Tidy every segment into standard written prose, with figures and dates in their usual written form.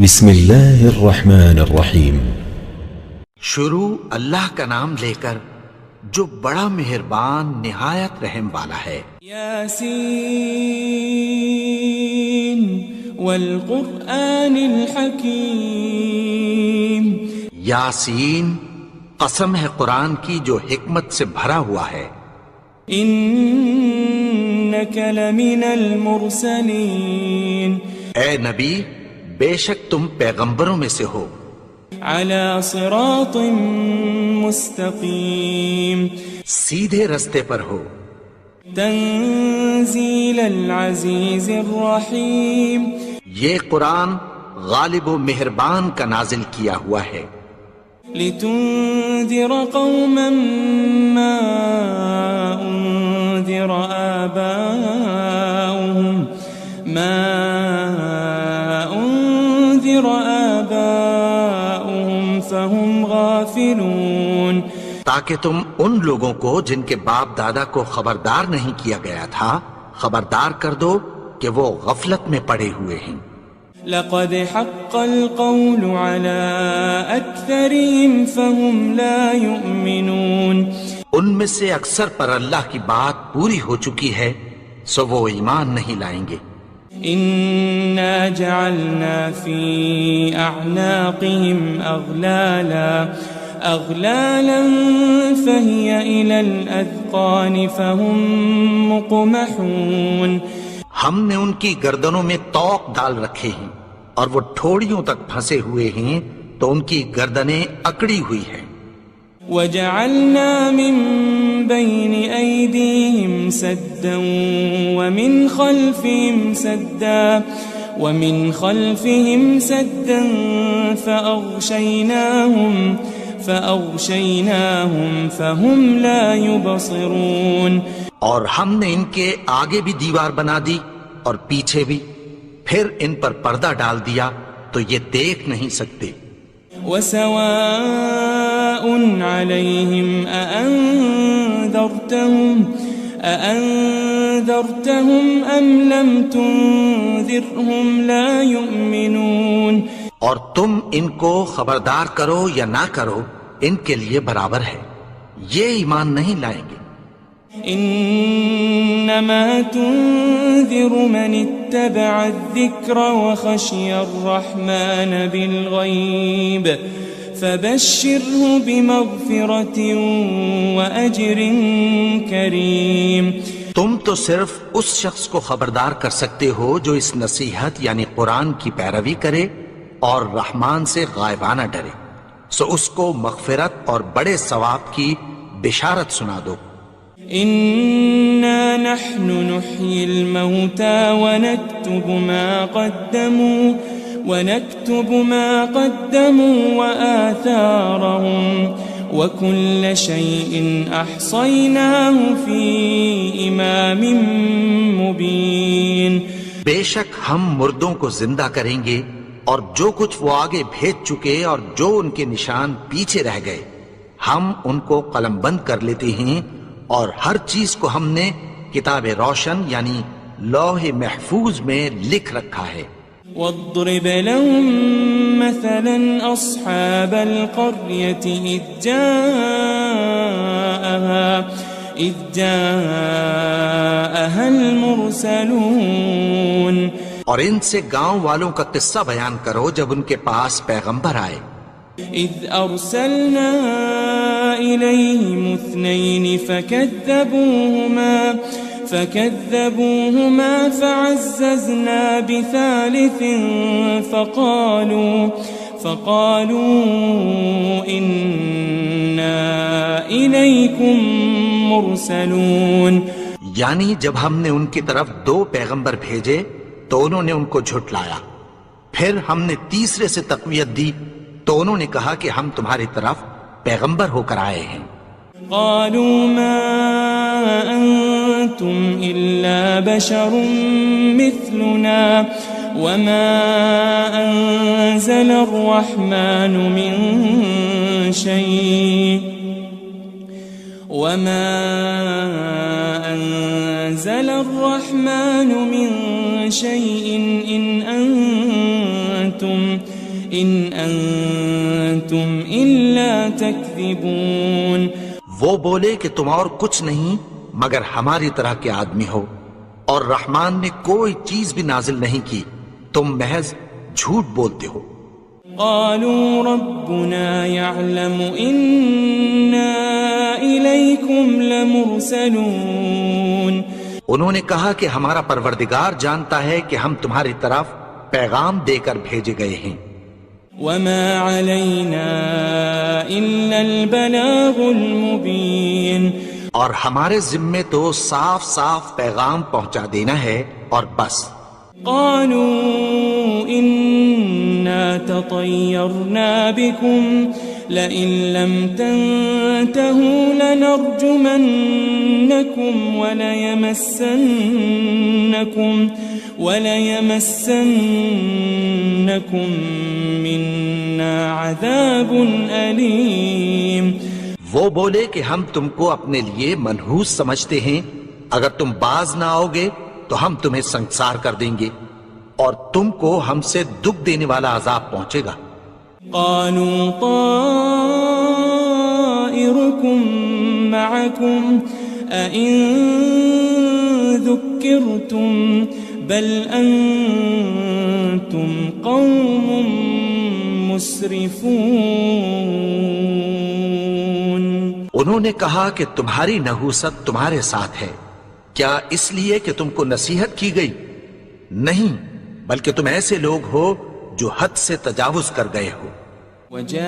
بسم اللہ الرحمن الرحیم۔ شروع اللہ کا نام لے کر جو بڑا مہربان نہایت رحم والا ہے۔ یاسین والقرآن الحکیم۔ یاسین، قسم ہے قرآن کی جو حکمت سے بھرا ہوا ہے۔ انک لمن المرسلین۔ اے نبی، بے شک تم پیغمبروں میں سے ہو۔ علی صراط مستقیم۔ سیدھے رستے پر ہو۔ تنزیل العزیز الرحیم۔ یہ قرآن غالب و مہربان کا نازل کیا ہوا ہے۔ لتنذر قوما ما انذر آباؤهم فهم غافلون۔ تاکہ تم ان لوگوں کو جن کے باپ دادا کو خبردار نہیں کیا گیا تھا خبردار کر دو کہ وہ غفلت میں پڑے ہوئے ہیں۔ لقد حق القول على اکثرهم فهم لا يؤمنون۔ ان میں سے اکثر پر اللہ کی بات پوری ہو چکی ہے سو وہ ایمان نہیں لائیں گے۔ انا جعلنا في اعناقهم اغلالا فهي الى الاذقان فهم مقمحون۔ ہم نے ان کی گردنوں میں طوق ڈال رکھے ہیں اور وہ ٹھوڑیوں تک پھنسے ہوئے ہیں تو ان کی گردنیں اکڑی ہوئی ہیں۔ وجعلنا من بين أيديهم سدا ومن خلفهم سدا فأغشيناهم فهم لا يبصرون۔ اور ہم نے ان کے آگے بھی دیوار بنا دی اور پیچھے بھی، پھر ان پر پردہ ڈال دیا تو یہ دیکھ نہیں سکتے۔ وسواء عليهم أأنذرتهم أم لم تنذرهم لا يؤمنون۔ اور تم ان کو خبردار کرو یا نہ کرو ان کے لیے برابر ہے، یہ ایمان نہیں لائیں گے۔ انما تنذر من اتبع الذکر وخشی الرحمن بالغیب فبشره بمغفرة واجر کریم۔ تم تو صرف اس شخص کو خبردار کر سکتے ہو جو اس نصیحت یعنی قرآن کی پیروی کرے اور رحمان سے غائبانہ ڈرے، سو اس کو مغفرت اور بڑے ثواب کی بشارت سنا دو۔ إنا نحن نحيي الموتى ونكتب ما قدموا وآثارهم وكل شيء أحصيناه في إمام مبين۔ بے شک ہم مردوں کو زندہ کریں گے اور جو کچھ وہ آگے بھیج چکے اور جو ان کے نشان پیچھے رہ گئے ہم ان کو قلم بند کر لیتے ہیں، اور ہر چیز کو ہم نے کتاب روشن یعنی لوح محفوظ میں لکھ رکھا ہے۔ واضرب لهم مثلا أصحاب القرية إذ جاءها المرسلون۔ اور ان سے گاؤں والوں کا قصہ بیان کرو جب ان کے پاس پیغمبر آئے۔ إذ أرسلنا إليهم اثنين فكذبوهما فعززنا بثالث فقالوا إنا إليكم مرسلون۔ یعنی جب ہم نے ان کی طرف 2 پیغمبر بھیجے تو انہوں نے ان کو جھٹلایا، پھر ہم نے تیسرے سے تقویت دی تو انہوں نے کہا کہ ہم تمہاری طرف پیغمبر ہو کر آئے ہیں۔ قالوا ما أنتم إلا بشر مثلنا وما أنزل الرحمن من شيء إن أنتم أنتم إلا تكذبون. وہ بولے کہ تم اور کچھ نہیں مگر ہماری طرح کے آدمی ہو، اور رحمان نے کوئی چیز بھی نازل نہیں کی، تم محض جھوٹ بولتے ہو. قالوا ربنا يعلم إنا إليكم لمرسلون. انہوں نے کہا کہ ہمارا پروردگار جانتا ہے کہ ہم تمہاری طرف پیغام دے کر بھیجے گئے ہیں. وما علينا إلا البلاغ المبين. اور ہمارے ذمے تو صاف صاف پیغام پہنچا دینا ہے اور بس. قالوا إنا تطيرنا بكم لئن لم تنتهوا لنرجمنكم وليمسنكم منا عذاب أليم. وہ بولے کہ ہم تم کو اپنے لیے منحوس سمجھتے ہیں، اگر تم باز نہ آؤ گے تو ہم تمہیں سنسار کر دیں گے اور تم کو ہم سے دکھ دینے والا عذاب پہنچے گا. قالوا طائركم معكم أئن ذكرتم بل أنتم قوم مسرفون. انہوں نے کہا کہ تمہاری نحوست تمہارے ساتھ ہے، کیا اس لیے کہ تم کو نصیحت کی گئی؟ نہیں، بلکہ تم ایسے لوگ ہو جو حد سے تجاوز کر گئے ہو. وجاء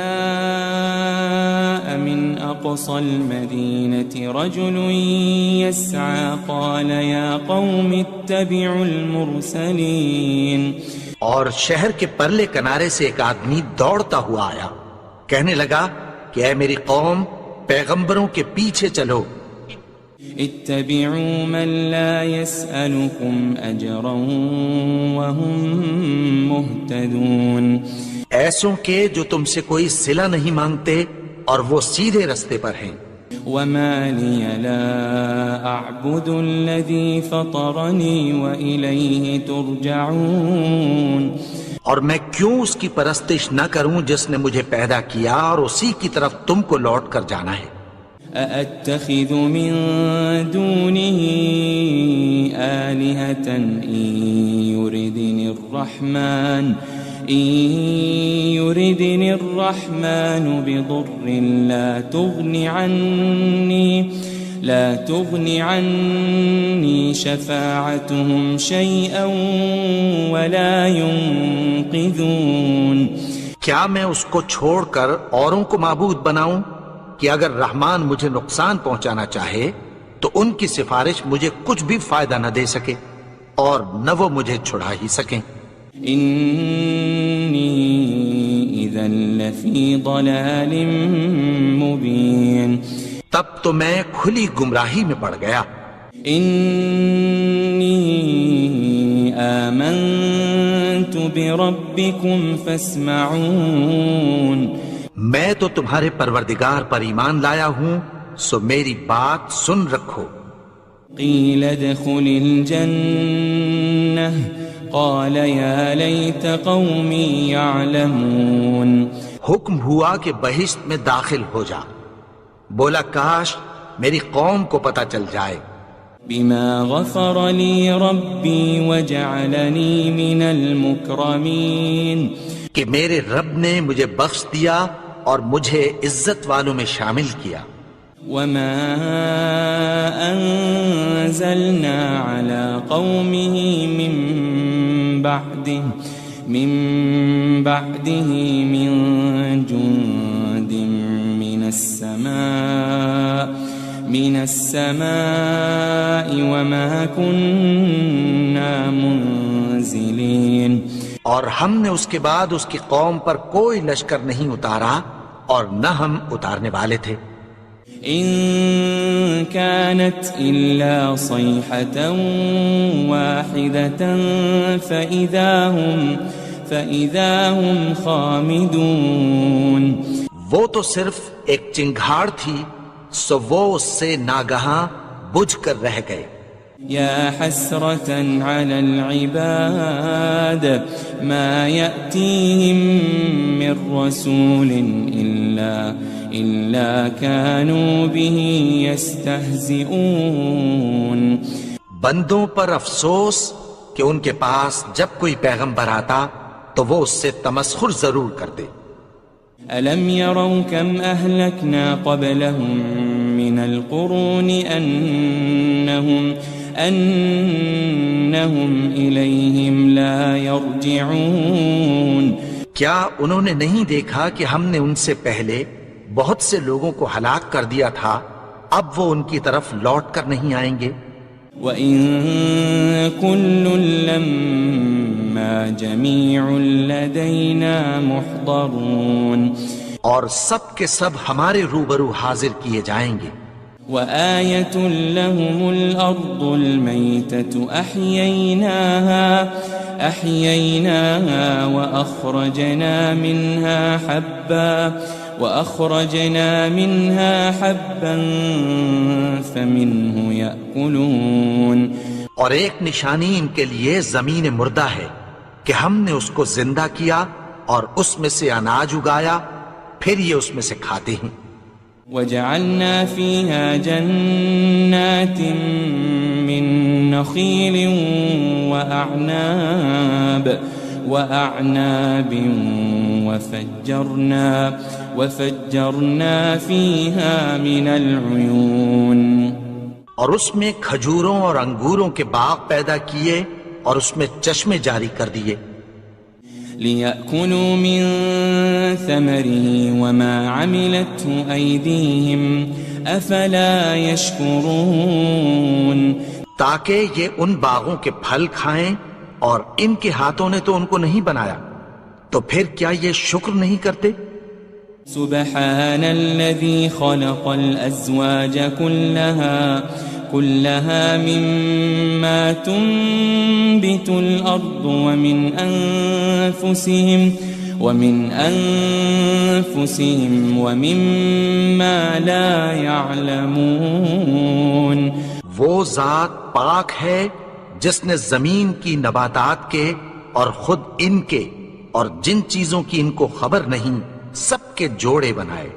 من أقصى المدينة رجل يسعى قال يا قوم اتبعوا المرسلين. اور شہر کے پرلے کنارے سے ایک آدمی دوڑتا ہوا آیا، کہنے لگا کہ اے میری قوم، پیغمبروں کے پیچھے چلو. اتبعوا من لا يسألكم أجرا وهم مهتدون. ایسوں کے جو تم سے کوئی صلہ نہیں مانگتے اور وہ سیدھے رستے پر ہیں. وما لي لا أعبد الذي فطرني وإليه ترجعون. اور میں کیوں اس کی پرستش نہ کروں جس نے مجھے پیدا کیا اور اسی کی طرف تم کو لوٹ کر جانا ہے. أأتخذ من دونه آلهة إن يردني الرحمن بضر لا تغن عني شفاعتهم شيئا ولا ينقذون. کیا میں اس کو چھوڑ کر اوروں کو معبود بناؤں کہ اگر رحمان مجھے نقصان پہنچانا چاہے تو ان کی سفارش مجھے کچھ بھی فائدہ نہ دے سکے اور نہ وہ مجھے چھڑا ہی سکیں. إني إذا لفي ضلال مبين. تب تو میں کھلی گمراہی میں پڑ گیا. إني آمنت بربكم فاسمعون. میں تو تمہارے پروردگار پر ایمان لایا ہوں، سو میری بات سن رکھو. قيل ادخل الجنة قال يا ليت قومي يعلمون. حکم ہوا کہ بہشت میں داخل ہو جا. بولا کاش میری قوم کو پتہ چل جائے. بما غفر لي ربي وجعلني من المكرمين. کہ میرے رب نے مجھے بخش دیا اور مجھے عزت والوں میں شامل کیا. وما أنزلنا على قومه من بعده من جند من السماء وما كنا منزلين. اور ہم نے اس کے بعد اس کی قوم پر کوئی لشکر نہیں اتارا اور نہ ہم اتارنے والے تھے. إن كانت إلا صيحة واحدة فإذا هم خامدون. وہ تو صرف ایک چنگھاڑ تھی، سو وہ اس سے ناگہاں بجھ کر رہ گئے. يا حسرة على العباد ما يأتيهم من رسول إلا كانوا به يستهزئون. بندوں پر افسوس کہ ان کے پاس جب کوئی پیغمبر آتا تو وہ اس سے تمسخر ضرور کرتے. ألم يروا كم أهلكنا قبلهم من القرون أنهم إليهم لا يرجعون. کیا انہوں نے نہیں دیکھا کہ ہم نے ان سے پہلے بہت سے لوگوں کو ہلاک کر دیا تھا، اب وہ ان کی طرف لوٹ کر نہیں آئیں گے. وَإِن كُلٌّ لَمَّا جَمِيعٌ لَدَيْنَا مُحْضَرُونَ. اور سب کے سب ہمارے روبرو حاضر کیے جائیں گے. وآية لهم الأرض الميتة أحييناها وأخرجنا منها حبا فمنه يأكلون. اور ایک نشانی ان کے لیے زمین مردہ ہے کہ ہم نے اس کو زندہ کیا اور اس میں سے اناج اگایا، پھر یہ اس میں سے کھاتے ہیں. وجعلنا فيها جنات من نخيل وأعناب وفجرنا فيها من العيون. اور اس میں کھجوروں اور انگوروں کے باغ پیدا کیے اور اس میں چشمے جاری کر دیے. لِيَأْكُلُوا مِن ثَمَرِهِ وَمَا عَمِلَتْهُ أَيْدِيهِمْ أَفَلَا يَشْكُرُونَ. تاکہ یہ ان باغوں کے پھل کھائیں اور ان کے ہاتھوں نے تو ان کو نہیں بنایا، تو پھر کیا یہ شکر نہیں کرتے؟ سبحان الذي خلق الأزواج كلها مما تنبت الأرض ومن أنفسهم ومما لا يعلمون. وہ ذات پاک ہے جس نے زمین کی نباتات کے اور خود ان کے اور جن چیزوں کی ان کو خبر نہیں سب کے جوڑے بنائے.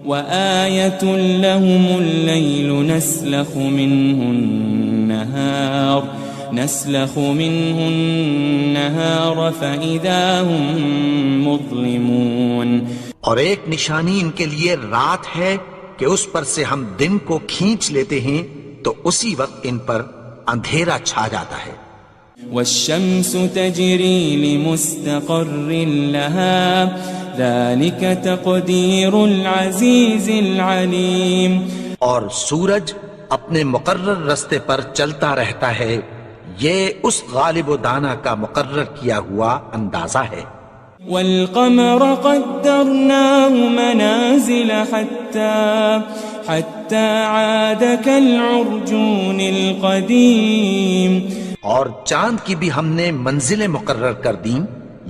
وآية لهم الليل نسلخ منه النهار فإذا هم مظلمون. اور ایک نشانی ان کے لیے رات ہے کہ اس پر سے ہم دن کو کھینچ لیتے ہیں تو اسی وقت ان پر اندھیرا چھا جاتا ہے. والشمس تجري لمستقر لها ذلك تقدير العزيز العليم. اور سورج اپنے مقرر رستے پر چلتا رہتا ہے، یہ اس غالب و دانا کا مقرر کیا ہوا اندازہ ہے. والقمر قدرناه منازل حتى عاد كالعرجون القديم. اور چاند کی بھی ہم نے منزلیں مقرر کر دیں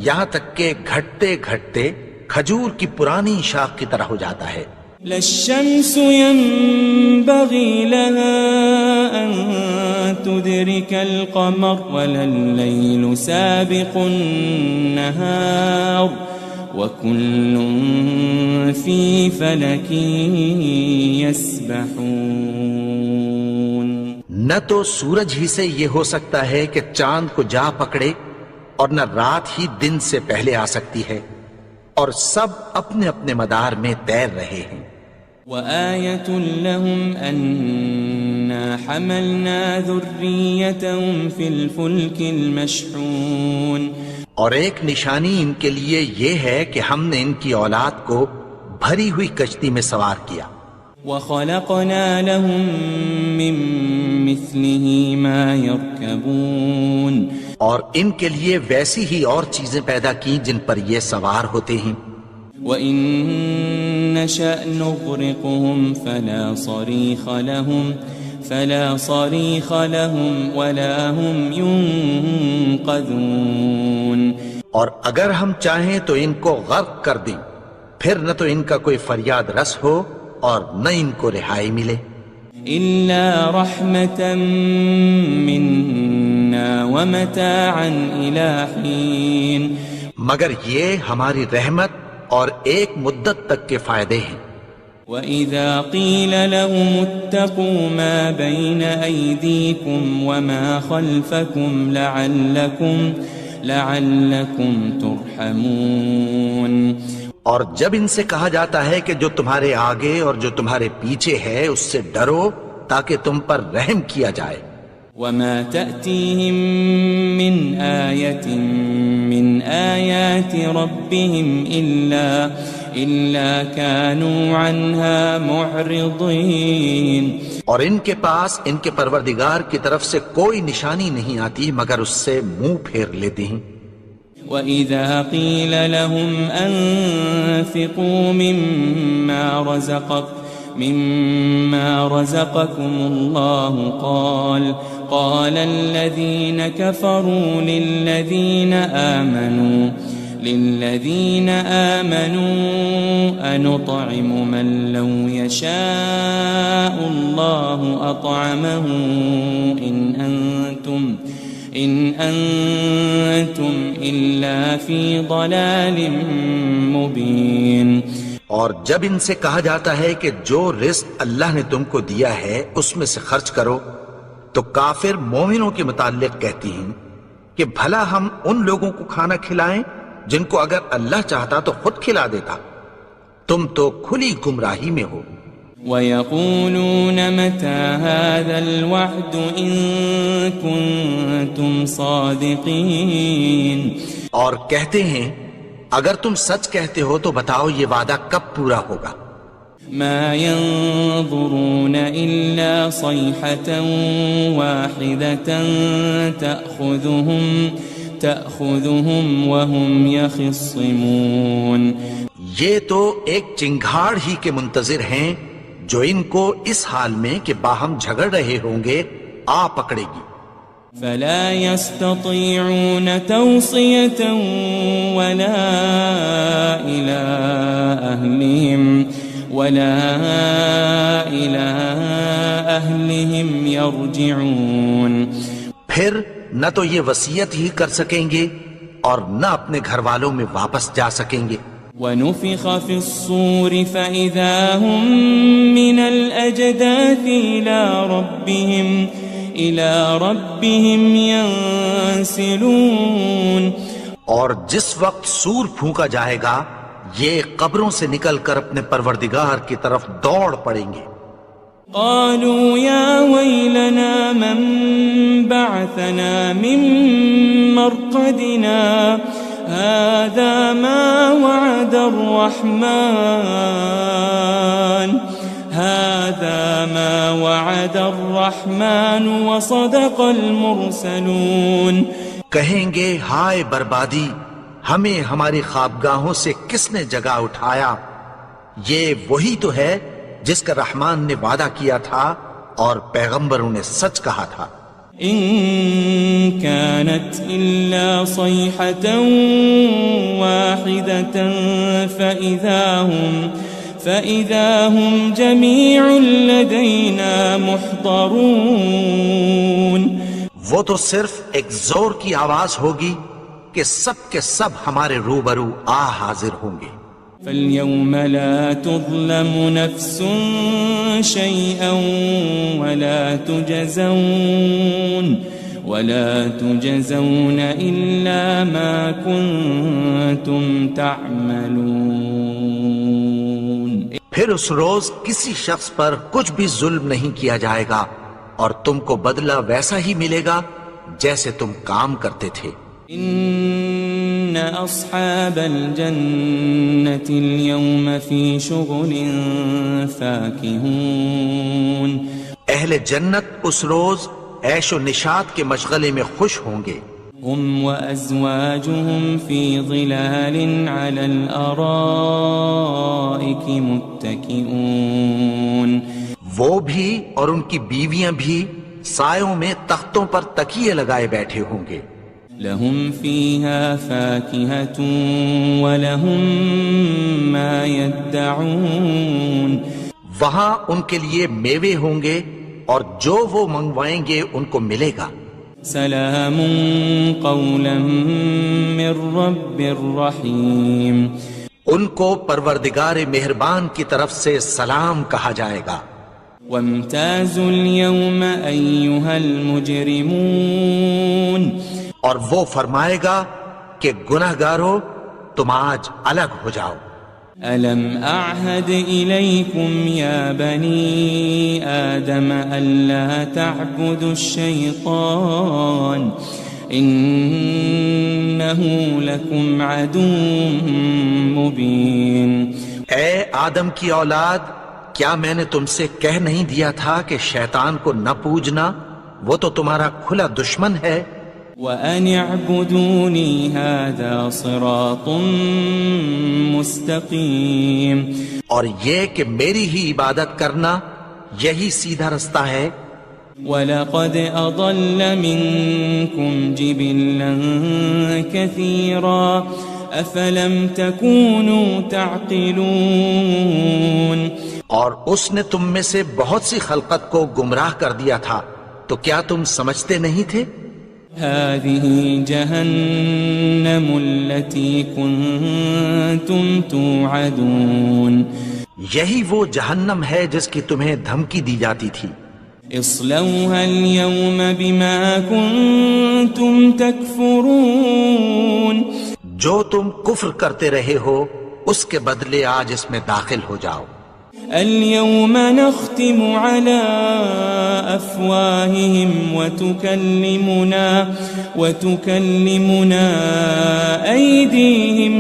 یہاں تک کہ گھٹتے گھٹتے کھجور کی پرانی شاخ کی طرح ہو جاتا ہے. للشمس ينبغي لها أن تدرك القمر ولا الليل سابق النهار وكل في فلك يسبحون. نہ تو سورج ہی سے یہ ہو سکتا ہے کہ چاند کو جا پکڑے اور نہ رات ہی دن سے پہلے آ سکتی ہے، اور سب اپنے اپنے مدار میں تیر رہے ہیں. وآية لهم أنا حملنا ذريتهم في الفلك المشحون. اور ایک نشانی ان کے لیے یہ ہے کہ ہم نے ان کی اولاد کو بھری ہوئی کشتی میں سوار کیا. وخلقنا لهم من مثله ما يركبون. اور ان کے لیے ویسی ہی اور چیزیں پیدا کی جن پر یہ سوار ہوتے ہیں. وَإِن نَّشَأْ نُغْرِقْهُمْ فَلَا صَرِيخَ لَهُمْ وَلَا هُمْ يُنقَذُونَ. اور اگر ہم چاہیں تو ان کو غرق کر دیں، پھر نہ تو ان کا کوئی فریاد رس ہو اور نہ ان کو رہائی ملے. إلا رحمة منا ومتاعا إلى حين مگر یہ ہماری رحمت اور ایک مدت تک کے فائدے ہیں۔ وَإِذَا قِيلَ لَهُمُ اتَّقُوا مَا بَيْنَ أَيْدِيكُمْ وَمَا خَلْفَكُمْ لَعَلَّكُمْ تُرْحَمُونَ، اور جب ان سے کہا جاتا ہے کہ جو تمہارے آگے اور جو تمہارے پیچھے ہے اس سے ڈرو تاکہ تم پر رحم کیا جائے۔ وَمَا تَأْتِيهِم مِّنْ آيَةٍ مِّنْ آيَاتِ رَبِّهِمْ إِلَّا كَانُوا عَنْهَا مُعْرِضِينَ، اور ان کے پاس ان کے پروردگار کی طرف سے کوئی نشانی نہیں آتی مگر اس سے منہ پھیر لیتے ہیں۔ وَإِذَا قِيلَ لَهُمْ أَنفِقُوا مِمَّا رَزَقَكُمُ اللَّهُ قَالَ الَّذِينَ كَفَرُوا لِلَّذِينَ آمَنُوا أَنُطْعِمُ مَن لَّوْ يَشَاءُ اللَّهُ أَطْعَمَهُ إِنْ أَنْتُمْ إِلَّا فِي ضَلَالٍ مُبِينٍ۔ اور جب ان سے کہا جاتا ہے کہ جو رزق اللہ نے تم کو دیا ہے اس میں سے خرچ کرو، تو کافر مومنوں کے متعلق کہتی ہیں کہ بھلا ہم ان لوگوں کو کھانا کھلائیں جن کو اگر اللہ چاہتا تو خود کھلا دیتا، تم تو کھلی گمراہی میں ہو۔ وَيَقُولُونَ مَتَى هَذَا الْوَعْدُ إِن كُنتُمْ صَادِقِينَ، اور کہتے ہیں اگر تم سچ کہتے ہو تو بتاؤ یہ وعدہ کب پورا ہوگا۔ مَا يَنظُرُونَ إِلَّا صَيْحَةً وَاحِدَةً تَأْخُذُهُمْ وَهُمْ يَخِصِّمُونَ، یہ تو ایک چنگھاڑ ہی کے منتظر ہیں جو ان کو اس حال میں کہ باہم جھگڑ رہے ہوں گے آ پکڑے گی۔ فَلَا يَسْتَطِيعُونَ تَوْصِيَةً وَلَا إِلَىٰ أَهْلِهِمْ يَرْجِعُونَ، پھر نہ تو یہ وصیت ہی کر سکیں گے اور نہ اپنے گھر والوں میں واپس جا سکیں گے۔ وَنُفِخَ فِي الصُّورِ فَإِذَا هُم مِّنَ الْأَجْدَاثِ إِلَىٰ رَبِّهِمْ يَنسِلُونَ، اور جس وقت سور پھونکا جائے گا یہ قبروں سے نکل کر اپنے پروردگار کی طرف دوڑ پڑیں گے۔ قالوا يا ويلنا من بعثنا من مرقدنا هذا ما وعد الرحمن وصدق المرسلون، کہیں گے ہائے بربادی، ہمیں ہماری خوابگاہوں سے کس نے جگا اٹھایا، یہ وہی تو ہے جس کا رحمان نے وعدہ کیا تھا اور پیغمبروں نے سچ کہا تھا۔ إن كانت إلا صيحة واحدة فإذا هم جميع لدينا محضرون، وہ تو صرف ایک زور کی آواز ہوگی کہ سب کے سب ہمارے روبرو آ حاضر ہوں گے۔ فَالْيَوْمَ لَا تُظْلَمُ نَفْسٌ شَيْئًا وَلَا تُجَزَوْنَ إِلَّا مَا كُنتُمْ تَعْمَلُونَ، پھر اس روز کسی شخص پر کچھ بھی ظلم نہیں کیا جائے گا اور تم کو بدلہ ویسا ہی ملے گا جیسے تم کام کرتے تھے۔ إن أصحاب الجنة اليوم في شغل فاكهون، اہل جنت اس روز عیش و نشاط کے مشغلے میں خوش ہوں گے۔ هم وأزواجهم في ظلال على الأرائك متكئون، وہ بھی اور ان کی بیویاں بھی سایوں میں تختوں پر تکیے لگائے بیٹھے ہوں گے۔ لهم فيها فاكهة ولهم ما يدعون، وہاں ان کے لیے میوے ہوں گے اور جو وہ منگوائیں گے ان کو ملے گا۔ سلام قولا من رب الرحیم، ان کو پروردگار مہربان کی طرف سے سلام کہا جائے گا۔ وامتازوا اليوم ایھا المجرمون، اور وہ فرمائے گا کہ گناہگارو تم آج الگ ہو جاؤ۔ ألم أعهد إليكم يا بني آدم ألا تعبدوا الشيطان إنه لكم عدو مبين۔ اے آدم کی اولاد، کیا میں نے تم سے کہہ نہیں دیا تھا کہ شیطان کو نہ پوجنا، وہ تو تمہارا کھلا دشمن ہے۔ وَأَنِ اعْبُدُونِي هَذَا صِرَاطٌ مُسْتَقِيمٌ، اور یہ کہ میری ہی عبادت کرنا یہی سیدھا رستہ ہے۔ وَلَقَدْ أَضَلَّ مِنْكُمْ جِبِلًّا كَثِيرًا أَفَلَمْ تَكُونُوا تَعْقِلُونَ، اور اس نے تم میں سے بہت سی خلقت کو گمراہ کر دیا تھا، تو کیا تم سمجھتے نہیں تھے؟ هذه جهنم التي كنتم توعدون، یہی وہ جہنم ہے جس کی تمہیں دھمکی دی جاتی تھی۔ اصلوها اليوم بما كنتم تكفرون، جو تم کفر کرتے رہے ہو اس کے بدلے آج اس میں داخل ہو جاؤ۔ اليوم نختم على أفواههم وتكلمنا أيديهم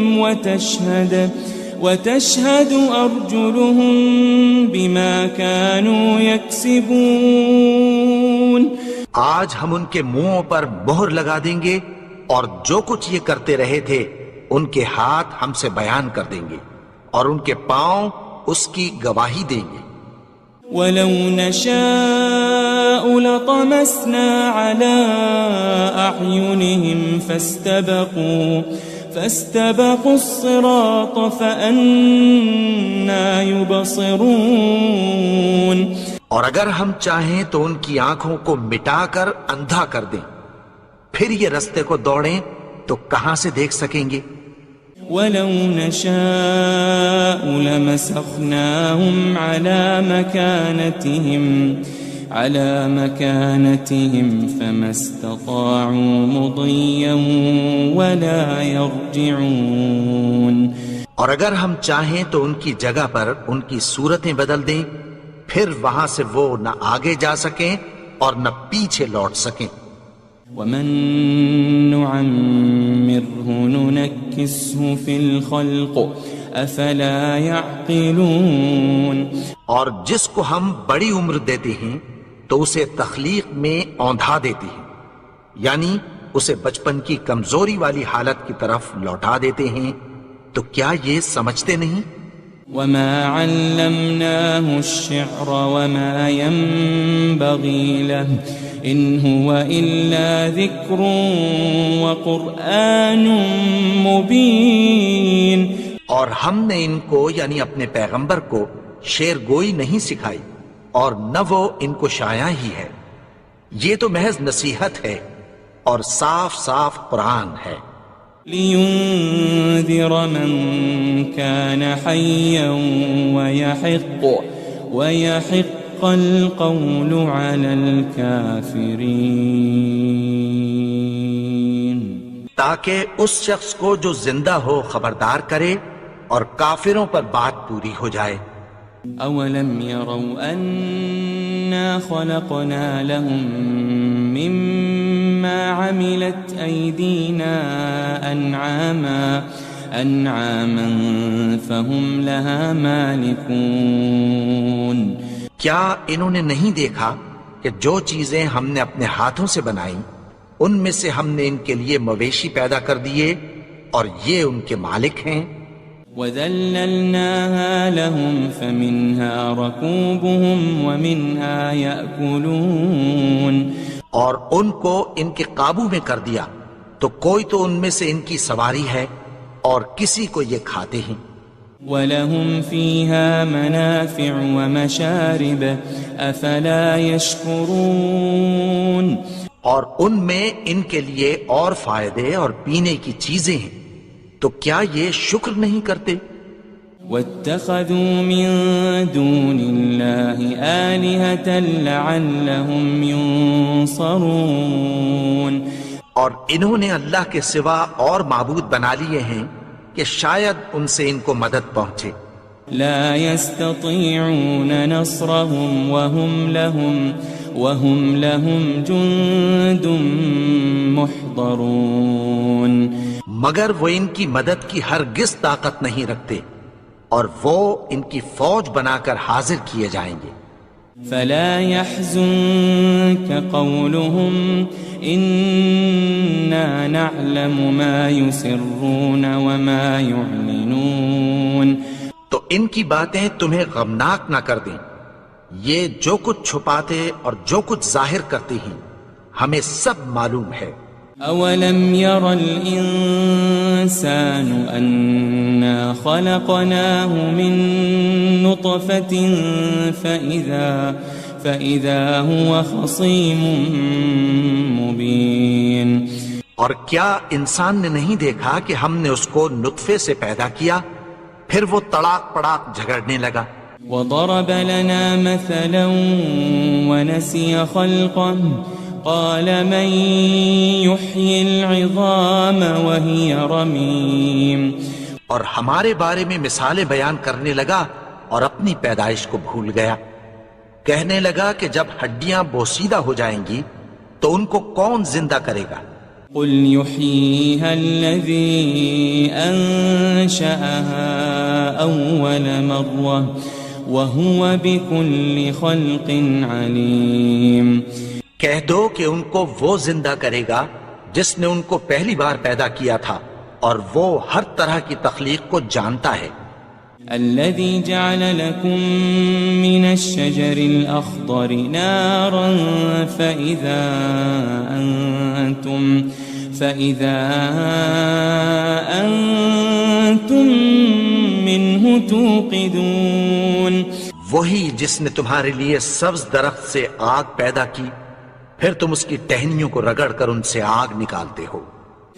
وتشهد أرجلهم بما كانوا يكسبون، آج ہم ان کے منہوں پر مہر لگا دیں گے اور جو کچھ یہ کرتے رہے تھے ان کے ہاتھ ہم سے بیان کر دیں گے اور ان کے پاؤں اس کی گواہی دیں گے۔ وَلَوْ نَشَاءُ لَطَمَسْنَا عَلَىٰ أَعْيُنِهِمْ فَاسْتَبَقُوا الصِّرَاطَ فَأَنَّىٰ يُبْصِرُونَ، اور اگر ہم چاہیں تو ان کی آنکھوں کو مٹا کر اندھا کر دیں، پھر یہ رستے کو دوڑیں تو کہاں سے دیکھ سکیں گے؟ وَلَوْ نَشَاءُ لَمَسَخْنَاهُمْ عَلَى مَكَانَتِهِمْ فَمَا اسْتَطَاعُوا مُضِيًّا وَلَا يَرْجِعُونَ، اور اگر ہم چاہیں تو ان کی جگہ پر ان کی صورتیں بدل دیں، پھر وہاں سے وہ نہ آگے جا سکیں اور نہ پیچھے لوٹ سکیں۔ وَمَن نُعَمِّرْهُ نُنَكِّسْهُ فِي الْخَلْقِ أَفَلَا يَعْقِلُونَ، اور جس کو ہم بڑی عمر دیتے ہیں تو اسے تخلیق میں اوندھا دیتے ہیں، یعنی اسے بچپن کی کمزوری والی حالت کی طرف لوٹا دیتے ہیں، تو کیا یہ سمجھتے نہیں؟ وَمَا عَلَّمْنَاهُ الشِّعْرَ وَمَا يَنبَغِي لَهُ إِنْ هُوَ إِلَّا ذِكْرٌ وَقُرْآنٌ مُبِينٌ، اور ہم نے ان کو یعنی اپنے پیغمبر کو شعر گوئی نہیں سکھائی اور نہ وہ ان کو شایع ہی ہے، یہ تو محض نصیحت ہے اور صاف صاف قرآن ہے۔ لِيُنذِرَ مَن كَانَ حَيًّا وَيَحِقَّ الْقَوْلُ عَلَى الْكَافِرِينَ، تاکہ اس شخص کو جو زندہ ہو خبردار کرے اور کافروں پر بات پوری ہو جائے۔ أَوَلَمْ يَرَوْا أَنَّا خَلَقْنَا لَهُم مِّمَّا عَمِلَتْ أَيْدِينَا أَنْعَامًا فَهُمْ لَهَا مَالِكُونَ، کیا انہوں نے نہیں دیکھا کہ جو چیزیں ہم نے اپنے ہاتھوں سے بنائیں ان میں سے ہم نے ان کے لیے مویشی پیدا کر دیے اور یہ ان کے مالک ہیں۔ وَذَلَّلْنَاهَا لَهُمْ فَمِنْهَا رَكُوبُهُمْ وَمِنْهَا يَأْكُلُونَ، اور ان کو ان کے قابو میں کر دیا تو کوئی تو ان میں سے ان کی سواری ہے اور کسی کو یہ کھاتے ہیں۔ وَلَهُمْ فِيهَا مَنَافِعُ وَمَشَارِبُ أَفَلَا يَشْكُرُونَ اور ان میں ان کے لیے اور فائدے اور پینے کی چیزیں ہیں، تو کیا یہ شکر نہیں کرتے؟ وَاتَّخَذُوا مِن دُونِ اللَّهِ آلِهَةً لَعَلَّهُمْ يُنصَرُونَ اور انہوں نے اللہ کے سوا اور معبود بنا لیے ہیں کہ شاید ان سے ان کو مدد پہنچے۔ لا يستطيعون نصرهم وهم لهم جند محضرون مگر وہ ان کی مدد کی ہرگز طاقت نہیں رکھتے، اور وہ ان کی فوج بنا کر حاضر کیے جائیں گے۔ فلا يحزنك قولهم إنا نعلم ما يسرون وما يعلنون تو ان کی باتیں تمہیں غمناک نہ کر دیں، یہ جو کچھ چھپاتے اور جو کچھ ظاہر کرتے ہیں ہمیں سب معلوم ہے۔ أولم ير الإنسان أنا خلقناه من نطفة فإذا هو خصيم مبين اور کیا انسان نے نہیں دیکھا کہ ہم نے اس کو نطفے سے پیدا کیا، پھر وہ تڑاک پڑاک جھگڑنے لگا۔ وضرب لنا مثلا ونسي خلقه قال من يحيي العظام وهي رميم اور ہمارے بارے میں مثالیں بیان کرنے لگا اور اپنی پیدائش کو بھول گیا، کہنے لگا کہ جب ہڈیاں بوسیدہ ہو جائیں گی تو ان کو کون زندہ کرے گا؟ قل يحييها الذي أنشأها أول مرة وهو بكل خلق عليم کہہ دو کہ ان کو وہ زندہ کرے گا جس نے ان کو پہلی بار پیدا کیا تھا، اور وہ ہر طرح کی تخلیق کو جانتا ہے۔ الذي جعل لكم من الشجر الأخضر نارا فإذا أنتم منه توقدون وہی جس نے تمہارے لیے سبز درخت سے آگ پیدا کی، پھر تم اس کی ٹہنیوں کو رگڑ کر ان سے آگ نکالتے ہو۔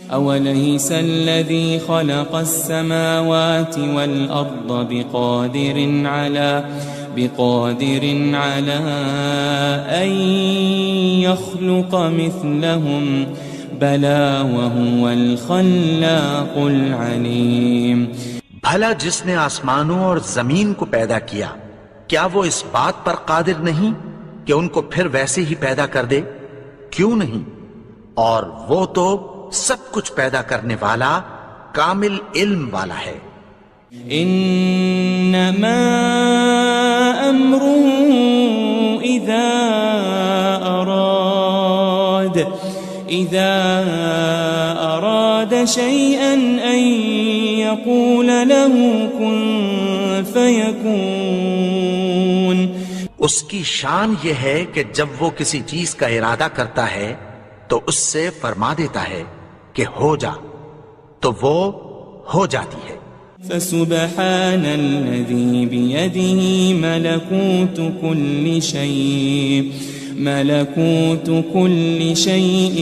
أوليس الذي خلق السماوات والأرض بقادر على أن يخلق مثلهم بلى وهو الخلاق العليم بھلا جس نے آسمانوں اور زمین کو پیدا کیا، کیا وہ اس بات پر قادر نہیں کہ ان کو پھر ویسے ہی پیدا کر دے؟ کیوں نہیں؟ اور وہ تو سب کچھ پیدا کرنے والا، کامل علم والا ہے۔ انما امره اذا اراد شيئا ان يقول له كن فيكون اس کی شان یہ ہے کہ جب وہ کسی چیز کا ارادہ کرتا ہے تو اس سے فرما دیتا ہے کہ ہو جا، تو وہ ہو جاتی ہے۔ فسبحان الذي بيده ملكوت كل شيء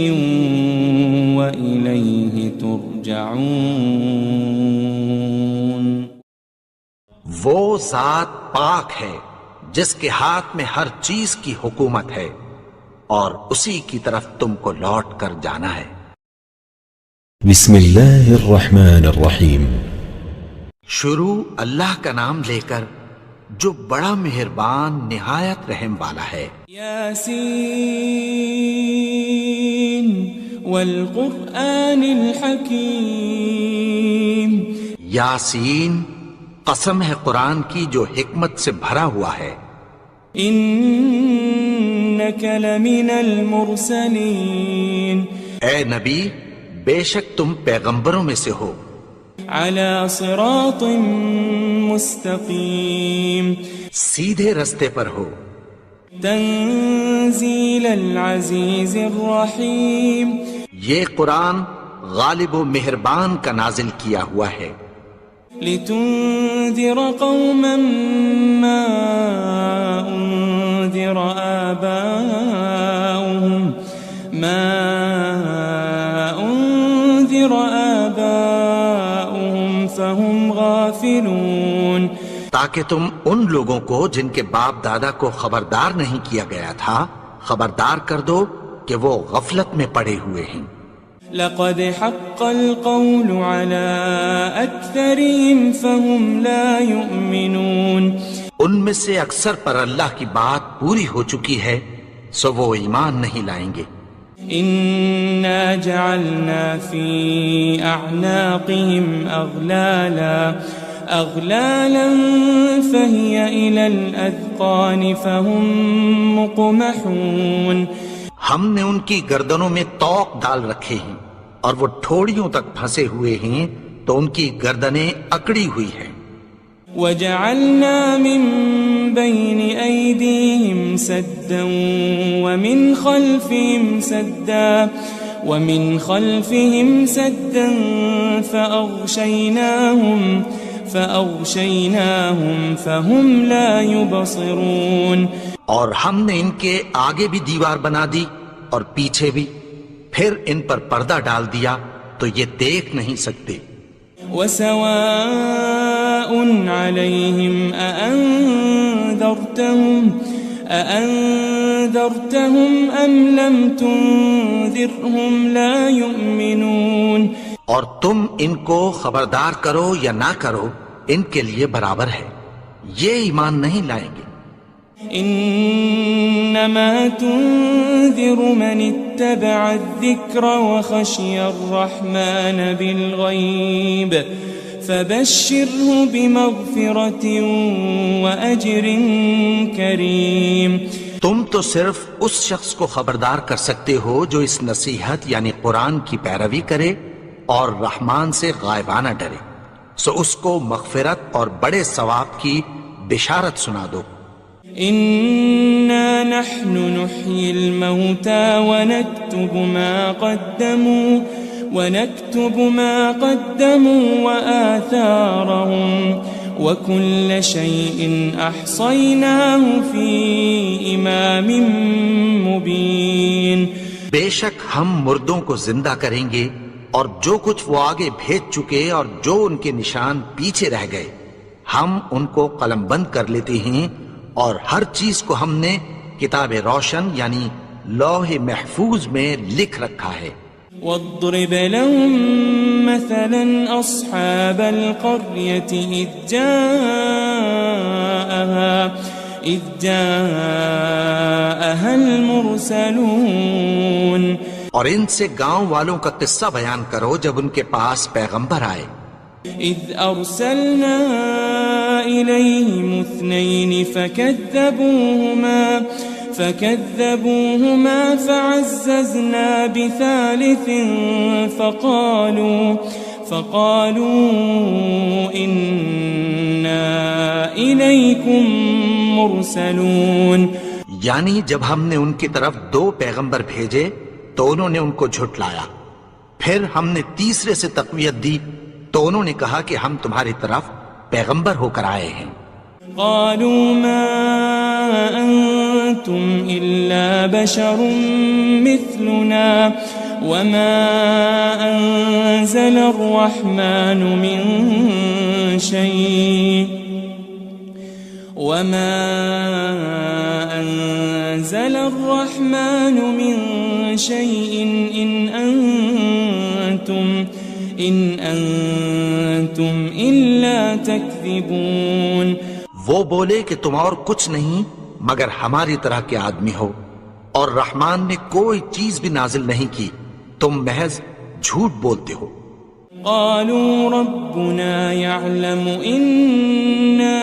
وإليه ترجعون وہ ذات پاک ہے جس کے ہاتھ میں ہر چیز کی حکومت ہے، اور اسی کی طرف تم کو لوٹ کر جانا ہے۔ بسم اللہ الرحمن الرحیم۔ شروع اللہ کا نام لے کر جو بڑا مہربان نہایت رحم والا ہے۔ یاسین والقرآن الحکیم، یاسین، قسم ہے قرآن کی جو حکمت سے بھرا ہوا ہے۔ انک لمن المرسلین، اے نبی بے شک تم پیغمبروں میں سے ہو۔ علی صراط مستقیم، سیدھے رستے پر ہو۔ تنزیل العزیز الرحیم، یہ قرآن غالب و مہربان کا نازل کیا ہوا ہے۔ لتنذر قوما ما أنذر آباؤهم فهم غافلون، تاکہ تم ان لوگوں کو جن کے باپ دادا کو خبردار نہیں کیا گیا تھا خبردار کر دو کہ وہ غفلت میں پڑے ہوئے ہیں۔ لقد حق القول على أكثرهم فهم لا يؤمنون، ان میں سے اکثر پر اللہ کی بات پوری ہو چکی ہے سو وہ ایمان نہیں لائیں گے۔ إنا جعلنا في أعناقهم أغلالا فهي إلى الأذقان فهم مقمحون، ہم نے ان کی گردنوں میں طوق ڈال رکھے ہیں اور وہ ٹھوڑیوں تک پھنسے ہوئے ہیں تو ان کی گردنیں اکڑی ہوئی ہیں۔ وجعلنا من بين أيديهم سدا ومن خلفهم سدا فأغشيناهم فهم لا يبصرون، اور ہم نے ان کے آگے بھی دیوار بنا دی اور پیچھے بھی، پھر ان پر پردہ ڈال دیا تو یہ دیکھ نہیں سکتے۔ وسواء عليهم أأنذرتهم أم لم تنذرهم لا يؤمنون، اور تم ان کو خبردار کرو یا نہ کرو ان کے لیے برابر ہے، یہ ایمان نہیں لائیں گے۔ انما تنذر من اتبع الذکر وخشی الرحمن بالغیب فبشره بمغفرة وأجر کریم، تم تو صرف اس شخص کو خبردار کر سکتے ہو جو اس نصیحت یعنی قرآن کی پیروی کرے اور رحمان سے غائبانہ ڈرے، سو اس کو مغفرت اور بڑے ثواب کی بشارت سنا دو۔ إنا نحن نحيي الموتى ونكتب ما قدموا وآثارهم وكل شيء أحصيناه في إمام مبين، بے شک ہم مردوں کو زندہ کریں گے اور جو کچھ وہ آگے بھیج چکے اور جو ان کے نشان پیچھے رہ گئے ہم ان کو قلم بند کر لیتے ہیں، اور ہر چیز کو ہم نے کتاب روشن یعنی لوح محفوظ میں لکھ رکھا ہے۔ واضرب لهم مثلا أصحاب القرية إذ جاءها المرسلون، اور ان سے گاؤں والوں کا قصہ بیان کرو جب ان کے پاس پیغمبر آئے۔ إذ أرسلنا إليهم 2 فكذبوهما فعززنا بثالث فقالوا إنا إليكم مرسلون، یعنی جب ہم نے ان کی طرف 2 پیغمبر بھیجے تو انہوں نے ان کو جھٹلایا، پھر ہم نے تیسرے سے تقویت دی تو انہوں نے کہا کہ ہم تمہاری طرف پیغمبر ہو کر آئے ہیں۔ قالوا ما أنتم إلا بشر مثلنا وما أنزل الرحمن من شيء إن أنتم إلا تكذبون، وہ بولے کہ تم اور کچھ نہیں مگر ہماری طرح کے آدمی ہو، اور رحمان نے کوئی چیز بھی نازل نہیں کی، تم محض جھوٹ بولتے ہو۔ قالوا ربنا يعلم إنا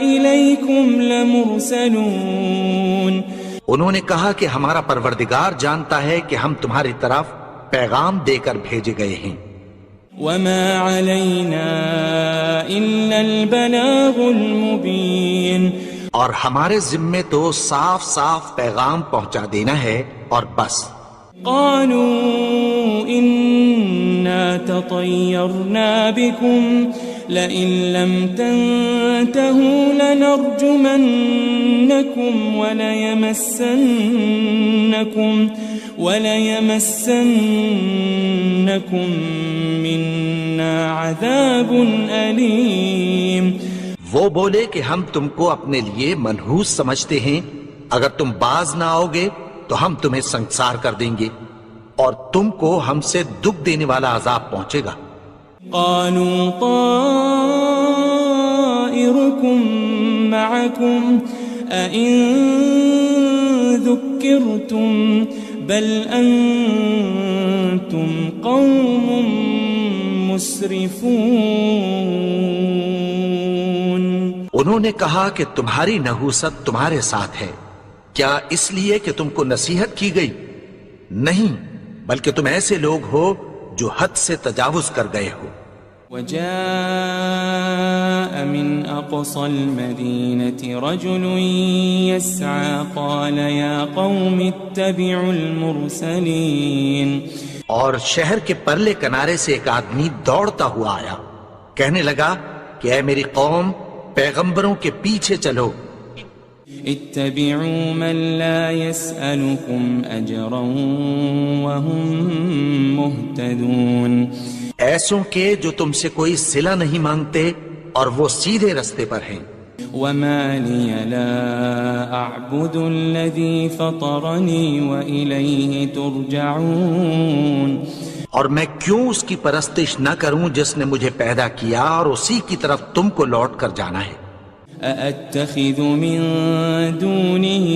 إليكم لمرسلون، انہوں نے کہا کہ ہمارا پروردگار جانتا ہے کہ ہم تمہاری طرف پیغام دے کر بھیجے گئے ہیں۔ وما علينا إلا البلاغ المبين، اور ہمارے ذمے تو صاف صاف پیغام پہنچا دینا ہے اور بس۔ قالوا إنا تطيرنا بكم لئن لم تنتهوا لنرجمنكم وليمسنكم منا عذاب أليم. وہ بولے کہ ہم تم کو اپنے لیے منحوس سمجھتے ہیں، اگر تم باز نہ آؤ گے تو ہم تمہیں سنگسار کر دیں گے اور تم کو ہم سے دکھ دینے والا عذاب پہنچے گا. قالوا طائركم معكم أئن ذكرتم بل أنتم قوم مسرفون. انہوں نے کہا کہ تمہاری نحوست تمہارے ساتھ ہے، کیا اس لیے کہ تم کو نصیحت کی گئی؟ نہیں، بلکہ تم ایسے لوگ ہو جو حد سے تجاوز کر گئے ہو. وجاء من أقصى المدينة رجل يسعى قال يا قوم اتبعوا المرسلين. اور شہر کے پرلے کنارے سے ایک آدمی دوڑتا ہوا آیا، کہنے لگا کہ اے میری قوم، پیغمبروں کے پیچھے چلو. اتبعوا من لا يسألكم أجرا وهم مهتدون. ایسوں کے جو تم سے کوئی صلہ نہیں مانگتے اور وہ سیدھے رستے پر ہیں. وما لي لا أعبد الذي فطرني وإليه ترجعون. اور میں کیوں اس کی پرستش نہ کروں جس نے مجھے پیدا کیا اور اسی کی طرف تم کو لوٹ کر جانا ہے. أأتخذ من دونه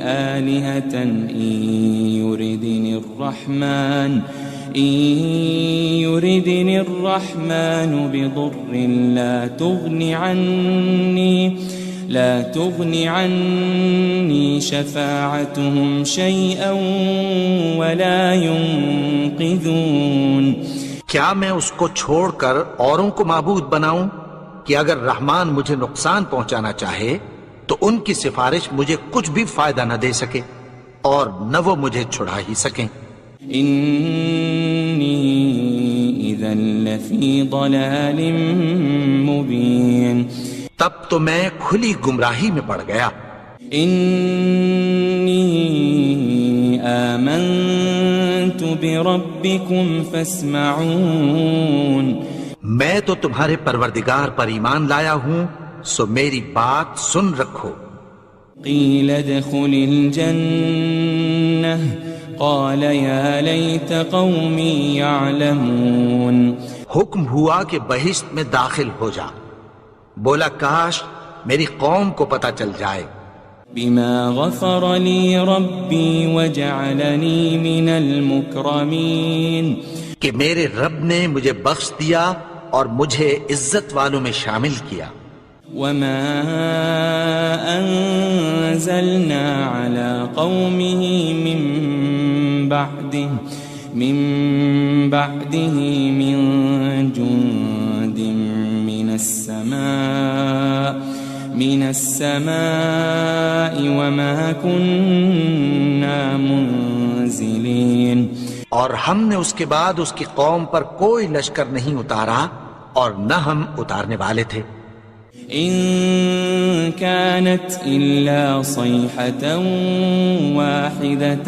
آلهة إن يردني الرحمن بضر لا تغني عني شفاعتهم شيئا ولا ينقذون. کیا میں اس کو چھوڑ کر اوروں کو معبود بناؤں کہ اگر رحمان مجھے نقصان پہنچانا چاہے تو ان کی سفارش مجھے کچھ بھی فائدہ نہ دے سکے اور نہ وہ مجھے چھڑا ہی سکیں. إني إذا لفي ضلال مبين. تب تو میں کھلی گمراہی میں پڑ گیا. إني آمنت بربكم فاسمعون. میں تو تمہارے پروردگار پر ایمان لایا ہوں، سو میری بات سن رکھو. قيل ادخل الجنة قال يا ليت قومي يعلمون. حکم ہوا کہ بہشت میں داخل ہو جا. بولا کاش میری قوم کو پتہ چل جائے. بما غفر لي ربي وجعلني من المكرمين. کہ میرے رب نے مجھے بخش دیا اور مجھے عزت والوں میں شامل کیا. وما أنزلنا على قومه من بعده من جند من السماء وما كنا منزلين. اور ہم نے اس کے بعد اس کی قوم پر کوئی لشکر نہیں اتارا اور نہ ہم اتارنے والے تھے. إن كانت إلا صيحة واحدة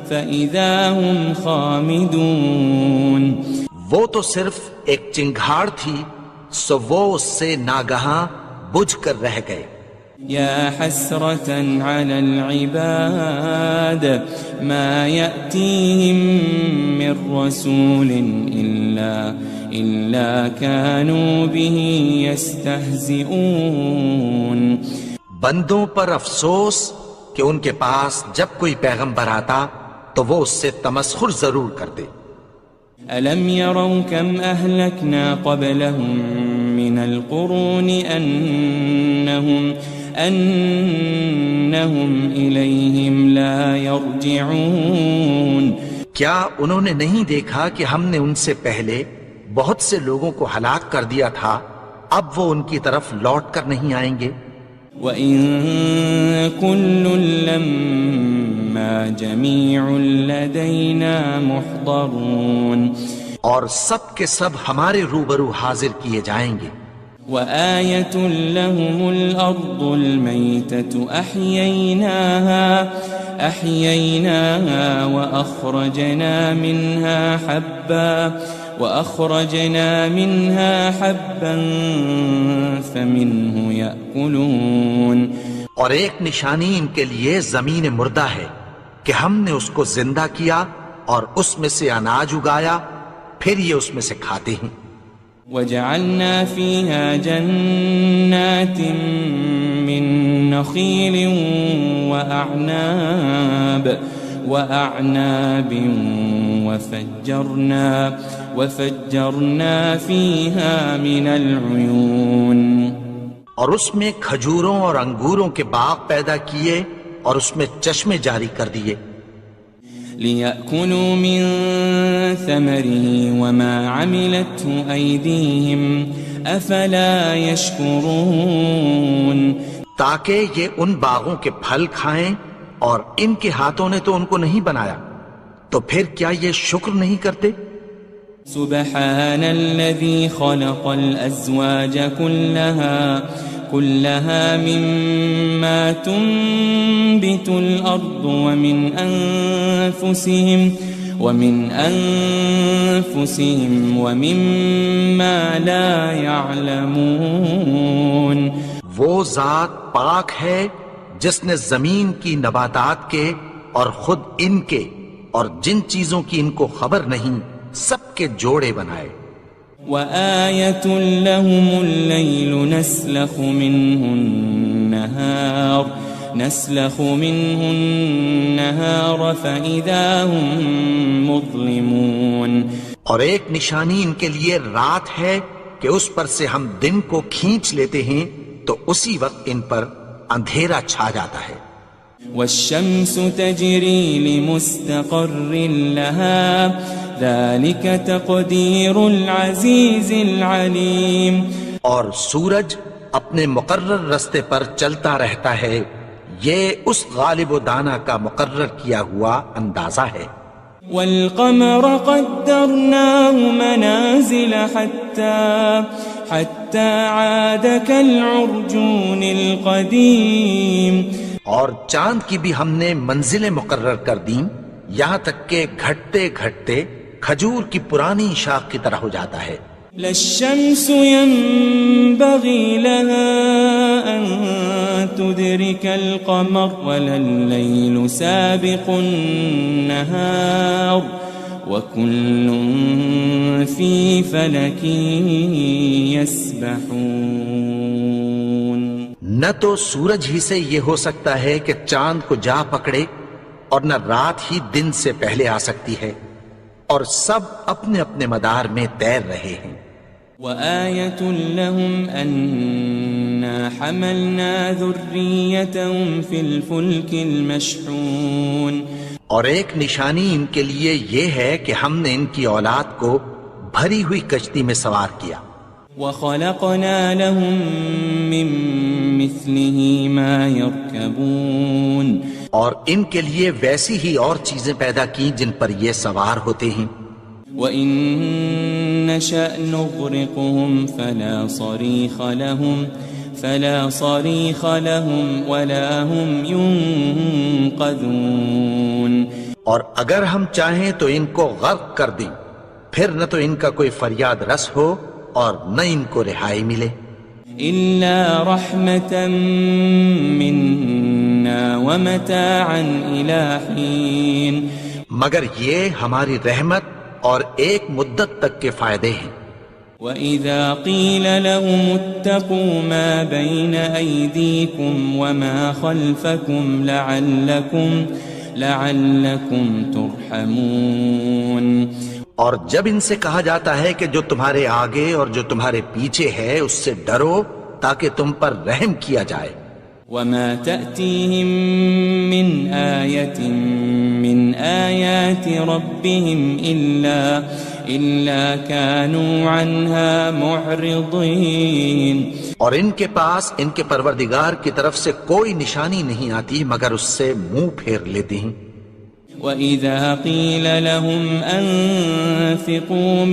فإذا هم خامدون. وہ تو صرف ایک چنگھاڑ تھی، سو وہ اس سے ناگہاں بجھ کر رہ گئے. يا حسرة على العباد ما يأتيهم من رسول إلا كانوا به يستهزئون. بندوں پر افسوس کہ ان کے پاس جب کوئی پیغمبر آتا تو وہ اس سے تمسخر ضرور کرتے. ألم يروا كم أهلكنا قبلهم من القرون أنهم إليهم لا يرجعون. کیا انہوں نے نہیں دیکھا کہ ہم نے ان سے پہلے بہت سے لوگوں کو ہلاک کر دیا تھا، اب وہ ان کی طرف لوٹ کر نہیں آئیں گے. وَإِن كُلٌّ لَمَّا جَمِيعٌ لَدَيْنَا مُحْضَرُونَ. اور سب کے سب ہمارے روبرو حاضر کیے جائیں گے. وآية لهم الأرض الميتة أحييناها وأخرجنا منها حبا فمنه يأكلون. اور ایک نشانی ان کے لیے زمین مردہ ہے کہ ہم نے اس کو زندہ کیا اور اس میں سے اناج اگایا، پھر یہ اس میں سے کھاتے ہیں. وجعلنا فيها جنات من نخيل وأعناب وفجرنا فيها من العيون. اور اس میں کھجوروں اور انگوروں کے باغ پیدا کیے اور اس میں چشمے جاری کر دیے. لِيَأْكُلُوا مِن ثَمَرِهِ وَمَا عَمِلَتْهُ أَيْدِيهِمْ أَفَلَا يَشْكُرُونَ. تاکہ یہ ان باغوں کے پھل کھائیں اور ان کے ہاتھوں نے تو ان کو نہیں بنایا، تو پھر کیا یہ شکر نہیں کرتے؟ سبحان الذي خلق الأزواج كلها مما تنبت الأرض ومن أنفسهم ومما لا يعلمون. وہ ذات پاک ہے جس نے زمین کی نباتات کے اور خود ان کے اور جن چیزوں کی ان کو خبر نہیں سب کے جوڑے بنائے. وآية لهم الليل نسلخ منه النهار فإذا هم مظلمون. اور ایک نشانی ان کے لیے رات ہے کہ اس پر سے ہم دن کو کھینچ لیتے ہیں تو اسی وقت ان پر اندھیرا چھا جاتا ہے. والشمس تجري لمستقر لها ذلك تقدير العزيز العليم. اور سورج اپنے مقرر رستے پر چلتا رہتا ہے، یہ اس غالب و دانا کا مقرر کیا ہوا اندازہ ہے. والقمر قدرناه منازل حتى عاد كالعرجون القديم. اور چاند کی بھی ہم نے منزلیں مقرر کر دیں یہاں تک کہ گھٹتے گھٹتے کھجور کی پرانی شاخ کی طرح ہو جاتا ہے. للشمس ينبغي لها أن تدرك القمر ولا الليل سابق النهار وكل في فلك يسبحون. نہ تو سورج ہی سے یہ ہو سکتا ہے کہ چاند کو جا پکڑے اور نہ رات ہی دن سے پہلے آ سکتی ہے، اور سب اپنے اپنے مدار میں تیر رہے ہیں. وآية لهم أنا حملنا ذريتهم في الفلك المشحون. اور ایک نشانی ان کے لیے یہ ہے کہ ہم نے ان کی اولاد کو بھری ہوئی کشتی میں سوار کیا. وخلقنا لهم من مثله ما يركبون. اور ان کے لیے ویسی ہی اور چیزیں پیدا کی جن پر یہ سوار ہوتے ہیں. وَإِن نَّشَأْ نُغْرِقْهُمْ فَلَا صَرِيخَ لَهُمْ وَلَا هُمْ يُنقَذُونَ. اور اگر ہم چاہیں تو ان کو غرق کر دیں، پھر نہ تو ان کا کوئی فریاد رس ہو اور نہ ان کو رہائی ملے. إِلَّا رَحْمَةً مِّنَّا وَمَتَاعًا إِلَى حِينٍ. مگر یہ ہماری رحمت اور ایک مدت تک کے فائدے ہیں. وَإِذَا قِيلَ لَهُمُ اتَّقُوا مَا بَيْنَ أَيْدِيكُمْ وَمَا خَلْفَكُمْ لَعَلَّكُمْ تُرْحَمُونَ. اور جب ان سے کہا جاتا ہے کہ جو تمہارے آگے اور جو تمہارے پیچھے ہے اس سے ڈرو تاکہ تم پر رحم کیا جائے. وَمَا تَأْتِيهِم مِّنْ آيَةٍ مِّنْ آيَاتِ رَبِّهِمْ إِلَّا كَانُوا عَنْهَا مُعْرِضِينَ. اور ان کے پاس ان کے پروردگار کی طرف سے کوئی نشانی نہیں آتی مگر اس سے منہ پھیر لیتے ہیں. وَإِذَا قِيلَ لَهُمْ أَنفِقُوا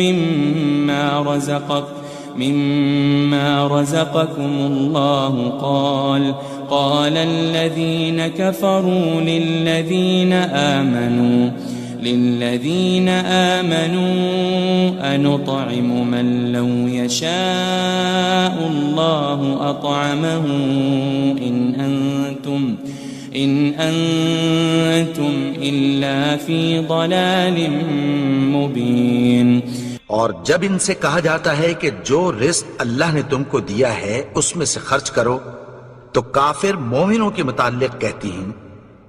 مِمَّا رَزَقَكُمُ اللَّهُ قَالَ الَّذِينَ كَفَرُوا لِلَّذِينَ آمَنُوا أَنُطْعِمُ مَن لَّوْ يَشَاءُ اللَّهُ أَطْعَمَهُ إِنْ أَنْتُمْ إِلَّا فِي ضَلَالٍ مُبِينٍ۔ اور جب ان سے کہا جاتا ہے کہ جو رزق اللہ نے تم کو دیا ہے اس میں سے خرچ کرو، تو کافر مومنوں کے متعلق کہتی ہیں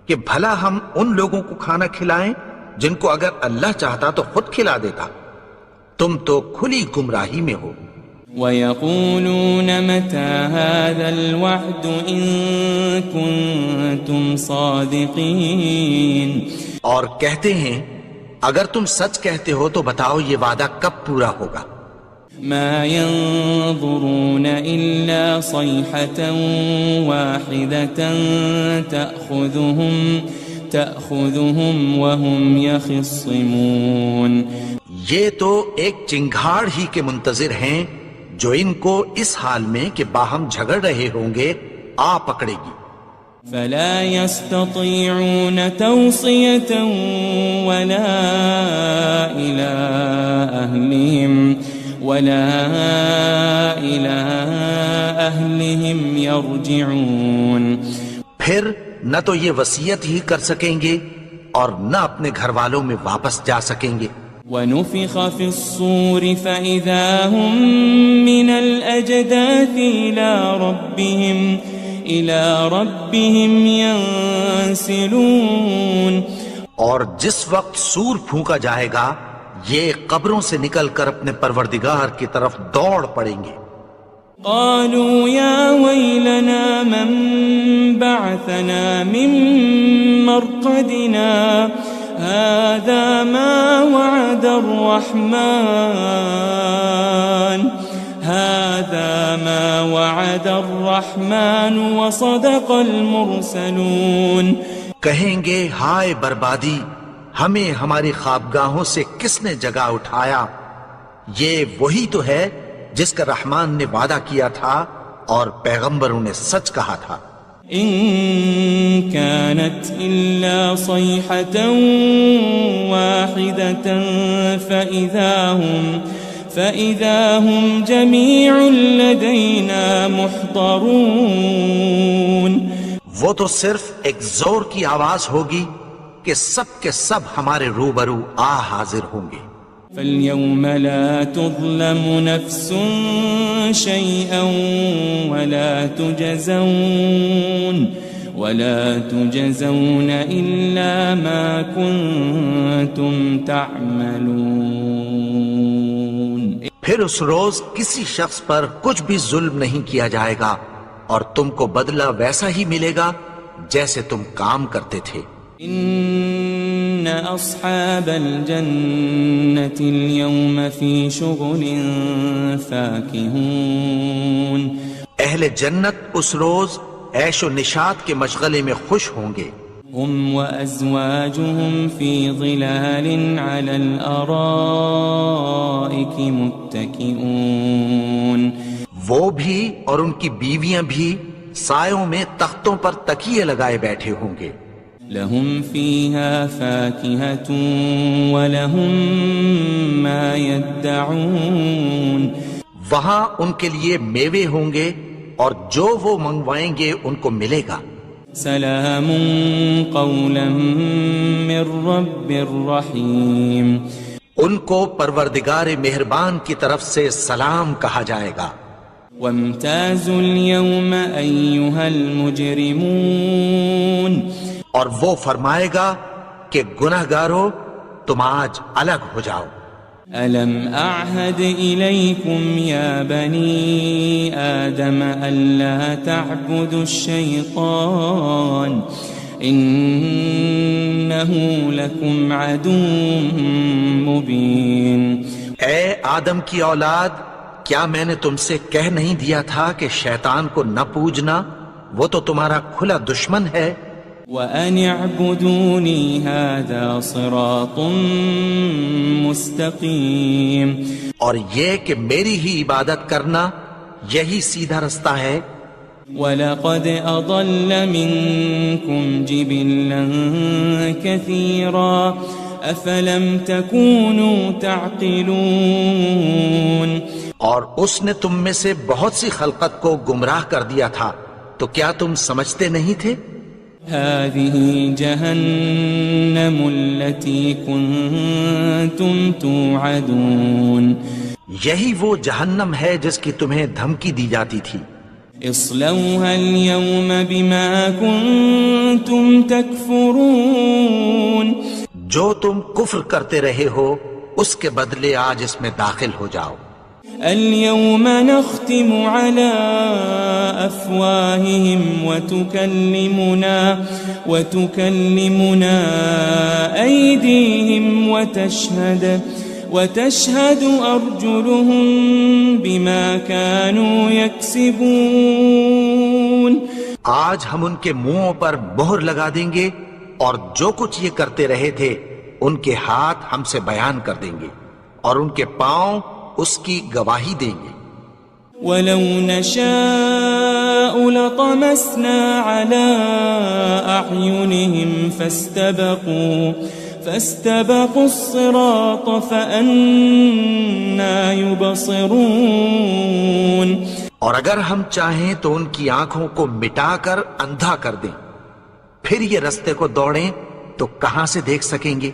کہ بھلا ہم ان لوگوں کو کھانا کھلائیں جن کو اگر اللہ چاہتا تو خود کھلا دیتا، تم تو کھلی گمراہی میں ہو۔ وَيَقُولُونَ مَتَى هَذَا الْوَعْدُ إِن كُنتُمْ صَادِقِينَ، اور کہتے ہیں اگر تم سچ کہتے ہو تو بتاؤ یہ وعدہ کب پورا ہوگا۔ ما ينظرون إلا صيحة واحدة تأخذهم وهم يخصمون، یہ تو ایک چنگھاڑ ہی کے منتظر ہیں جو ان کو اس حال میں کہ باہم جھگڑ رہے ہوں گے آ پکڑے گی۔ فلا يستطيعون توصية ولا إلى أهلهم يرجعون، پھر نہ تو یہ وصیت ہی کر سکیں گے اور نہ اپنے گھر والوں میں واپس جا سکیں گے۔ وَنُفِخَ فِي الصُّورِ فَإِذَا هُم مِّنَ الْأَجْدَاثِ إِلَى رَبِّهِمْ يَنسِلُونَ، اور جس وقت سور پھونکا جائے گا یہ قبروں سے نکل کر اپنے پروردگار کی طرف دوڑ پڑیں گے۔ قالوا يا ويلنا من بعثنا من مرقدنا هذا ما وعد الرحمن وصدق المرسلون، کہیں گے ہائے بربادی، ہمیں ہماری خوابگاہوں سے کس نے جگا اٹھایا، یہ وہی تو ہے جس کا رحمان نے وعدہ کیا تھا اور پیغمبروں نے سچ کہا تھا۔ إن كانت إلا صيحة واحدة فإذا هم جميع لدينا محضرون، وہ تو صرف ایک زور کی آواز ہوگی کہ سب کے سب ہمارے روبرو آ حاضر ہوں گے۔ فاليوم لا تظلم نفس شيئا ولا تجزون إلا ما كنتم تعملون، پھر اس روز کسی شخص پر کچھ بھی ظلم نہیں کیا جائے گا اور تم کو بدلہ ویسا ہی ملے گا جیسے تم کام کرتے تھے۔ إن أصحاب الجنة اليوم في شغل فاكهون، اہل جنت اس روز عیش و نشاط کے مشغلے میں خوش ہوں گے۔ هم وأزواجهم في ظلال على الأرائك متكئون، وہ بھی اور ان کی بیویاں بھی سایوں میں تختوں پر تکیے لگائے بیٹھے ہوں گے۔ لهم فيها فاكهة ولهم ما يدعون، وہاں ان کے لیے میوے ہوں گے اور جو وہ منگوائیں گے ان کو ملے گا۔ سلام قولا من رب رحیم، ان کو پروردگار مہربان کی طرف سے سلام کہا جائے گا۔ وامتازوا اليوم أيها المجرمون، اور وہ فرمائے گا کہ گنہگارو تم آج الگ ہو جاؤ۔ ألم أعهد إليكم يا بني آدم ألا تعبدوا الشيطان إنه لكم عدو مبين، اے آدم کی اولاد، کیا میں نے تم سے کہہ نہیں دیا تھا کہ شیطان کو نہ پوجنا، وہ تو تمہارا کھلا دشمن ہے۔ وَأَنِ اعْبُدُونِي هَذَا صِرَاطٌ مُسْتَقِيم، اور یہ کہ میری ہی عبادت کرنا یہی سیدھا رستہ ہے۔ وَلَقَدْ أَضَلَّ مِنْكُمْ جِبِلًّا كَثِيرًا أَفَلَمْ تَكُونُوا تَعْقِلُونَ، اور اس نے تم میں سے بہت سی خلقت کو گمراہ کر دیا تھا، تو کیا تم سمجھتے نہیں تھے؟ هذه جهنم التي كنتم توعدون، یہی وہ جہنم ہے جس کی تمہیں دھمکی دی جاتی تھی۔ اصلوها اليوم بما كنتم تكفرون، جو تم کفر کرتے رہے ہو اس کے بدلے آج اس میں داخل ہو جاؤ۔ اليوم نختم على أفواههم وتكلمنا أيديهم وتشهد أرجلهم بما كانوا يكسبون، آج ہم ان کے منہوں پر مہر لگا دیں گے اور جو کچھ یہ کرتے رہے تھے ان کے ہاتھ ہم سے بیان کر دیں گے اور ان کے پاؤں اس کی گواہی دیں گے۔ وَلَوْ نَشَاءُ لَطَمَسْنَا عَلَىٰ أَعْيُنِهِمْ فَاسْتَبَقُوا الصِّرَاطَ فَأَنَّىٰ يُبْصِرُونَ، اور اگر ہم چاہیں تو ان کی آنکھوں کو مٹا کر اندھا کر دیں، پھر یہ رستے کو دوڑیں تو کہاں سے دیکھ سکیں گے؟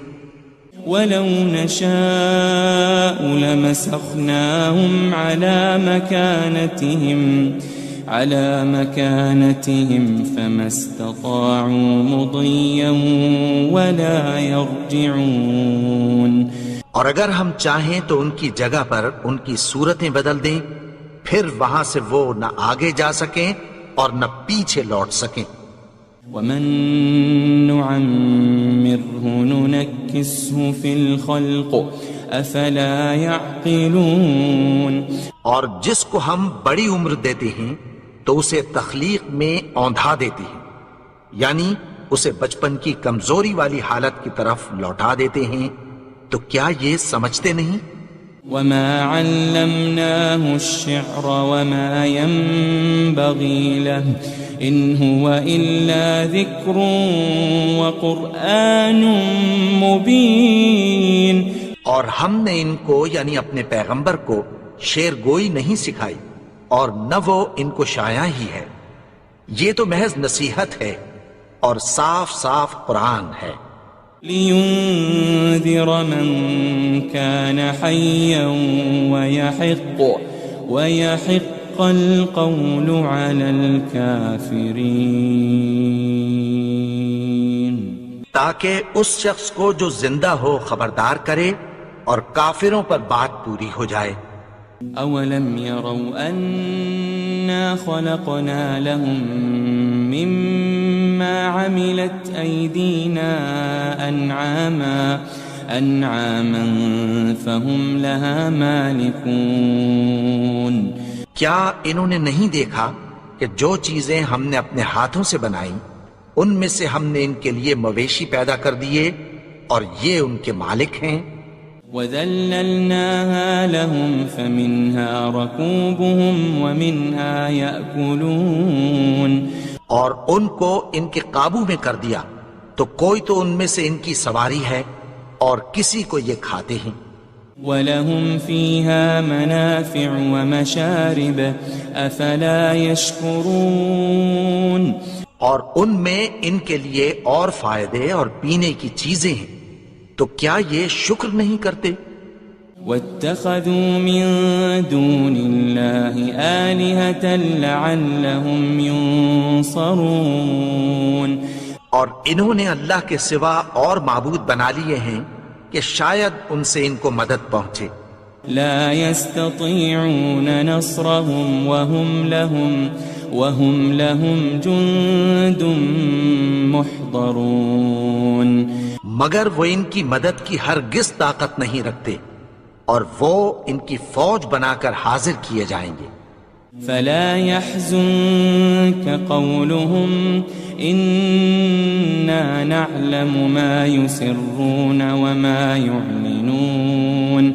وَلَوْ نَشَاءُ لَمَسَخْنَاهُمْ عَلَى مَكَانَتِهِمْ فَمَا اسْتَطَاعُوا مُضِيًّا وَلَا يَرْجِعُونَ، اور اگر ہم چاہیں تو ان کی جگہ پر ان کی صورتیں بدل دیں، پھر وہاں سے وہ نہ آگے جا سکیں اور نہ پیچھے لوٹ سکیں۔ وَمَن نُعَمِّرْهُ نُنَكِّسْهُ فِي الْخَلْقِ أَفَلَا يَعْقِلُونَ، اور جس کو ہم بڑی عمر دیتے ہیں تو اسے تخلیق میں اوندھا دیتے ہیں، یعنی اسے بچپن کی کمزوری والی حالت کی طرف لوٹا دیتے ہیں، تو کیا یہ سمجھتے نہیں؟ وَمَا عَلَّمْنَاهُ الشِّعْرَ وَمَا يَنبَغِي لَهُ إِنْ هُوَ إِلَّا ذِكْرٌ وَقُرْآنٌ مُبِينٌ، اور ہم نے ان کو یعنی اپنے پیغمبر کو شعر گوئی نہیں سکھائی اور نہ وہ ان کو شایع ہی ہے، یہ تو محض نصیحت ہے اور صاف صاف قرآن ہے۔ لِيُنذِرَ مَن كَانَ حَيًّا وَيَحِقَّ الْقَوْلُ عَلَى الْكَافِرِينَ، تاکہ اس شخص کو جو زندہ ہو خبردار کرے اور کافروں پر بات پوری ہو جائے۔ أَوَلَمْ يَرَوْا أَنَّا خَلَقْنَا لَهُم مِّمَّا عَمِلَتْ أَيْدِينَا أَنْعَامًا فَهُمْ لَهَا مَالِكُونَ، کیا انہوں نے نہیں دیکھا کہ جو چیزیں ہم نے اپنے ہاتھوں سے بنائیں ان میں سے ہم نے ان کے لیے مویشی پیدا کر دیے اور یہ ان کے مالک ہیں۔ وَذَلَّلْنَاهَا لَهُمْ فَمِنْهَا رَكُوبُهُمْ وَمِنْهَا يَأْكُلُونَ، اور ان کو ان کے قابو میں کر دیا تو کوئی تو ان میں سے ان کی سواری ہے اور کسی کو یہ کھاتے ہیں۔ وَلَهُمْ فِيهَا مَنَافِعُ وَمَشَارِبُ أَفَلَا يَشْكُرُونَ، اور ان میں ان کے لیے اور فائدے اور پینے کی چیزیں ہیں، تو کیا یہ شکر نہیں کرتے؟ وَاتَّخَذُوا مِن دُونِ اللَّهِ آلِهَةً لَعَلَّهُمْ يُنصَرُونَ، اور انہوں نے اللہ کے سوا اور معبود بنا لیے ہیں کہ شاید ان سے ان کو مدد پہنچے۔ لا يستطيعون نصرهم وهم لهم جند محضرون، مگر وہ ان کی مدد کی ہرگز طاقت نہیں رکھتے اور وہ ان کی فوج بنا کر حاضر کیے جائیں گے۔ فلا يحزنك قولهم إنا نعلم ما يسرون وما يعلنون.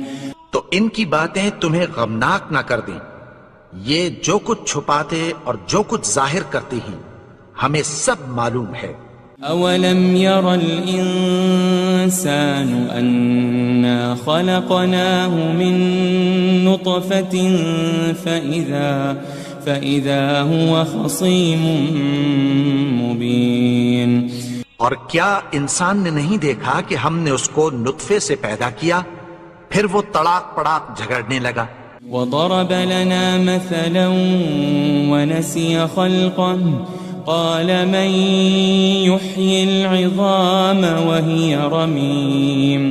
تو ان کی باتیں تمہیں غمناک نہ کر دیں. یہ جو کچھ چھپاتے اور جو کچھ ظاہر کرتے ہیں ہمیں سب معلوم ہے. أولم ير الإنسان أنا خلقناه من نطفة فإذا هو خصيم مبين. اور کیا انسان نے نہیں دیکھا کہ ہم نے اس کو نطفے سے پیدا کیا پھر وہ تڑاک پڑاک جھگڑنے لگا. وضرب لنا مثلا ونسي خلقه قال من يحيي العظام وهي رميم.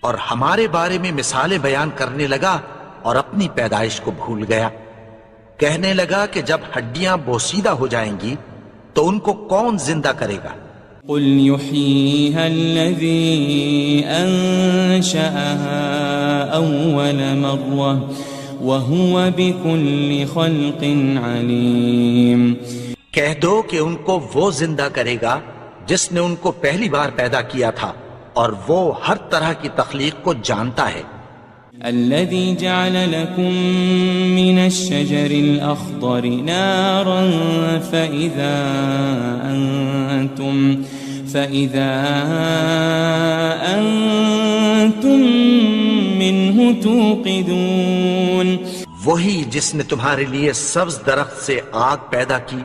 اور ہمارے بارے میں مثالیں بیان کرنے لگا اور اپنی پیدائش کو بھول گیا. کہنے لگا کہ جب ہڈیاں بوسیدہ ہو جائیں گی تو ان کو کون زندہ کرے گا؟ قل يحييها الذي أنشأها أول مرة وهو بكل خلق عليم. کہہ دو کہ ان کو وہ زندہ کرے گا جس نے ان کو پہلی بار پیدا کیا تھا اور وہ ہر طرح کی تخلیق کو جانتا ہے. الذي جعل لكم من الشجر الأخضر نارا فإذا أنتم منه توقدون. وہی جس نے تمہارے لیے سبز درخت سے آگ پیدا کی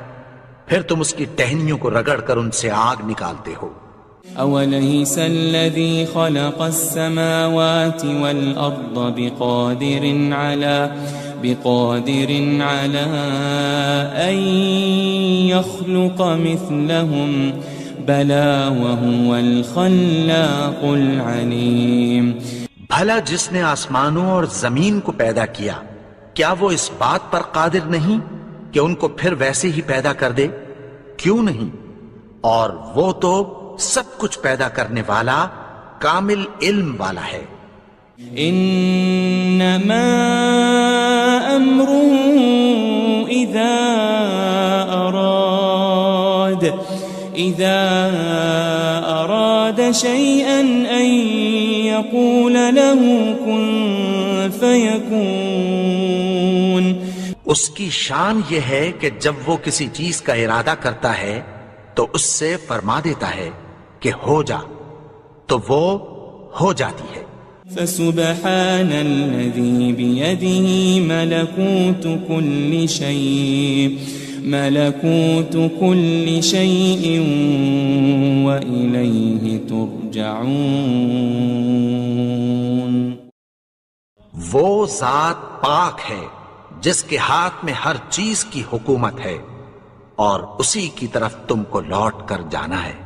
پھر تم اس کی ٹہنیوں کو رگڑ کر ان سے آگ نکالتے ہو. أوليس الذي خلق السماوات والأرض بقادر على أن يخلق مثلهم بلى وهو الخلاق العليم. بھلا جس نے آسمانوں اور زمین کو پیدا کیا کیا وہ اس بات پر قادر نہیں کہ ان کو پھر ویسے ہی پیدا کر دے؟ کیوں نہیں؟ اور وہ تو سب کچھ پیدا کرنے والا کامل علم والا ہے. انما امره اذا اراد شيئا ان يقول له كن فيكون. اس کی شان یہ ہے کہ جب وہ کسی چیز کا ارادہ کرتا ہے تو اس سے فرما دیتا ہے کہ ہو جا تو وہ ہو جاتی ہے. فسبحان الذي بيده ملكوت كل شيء وإليه ترجعون. وہ ذات پاک ہے جس کے ہاتھ میں ہر چیز کی حکومت ہے اور اسی کی طرف تم کو لوٹ کر جانا ہے.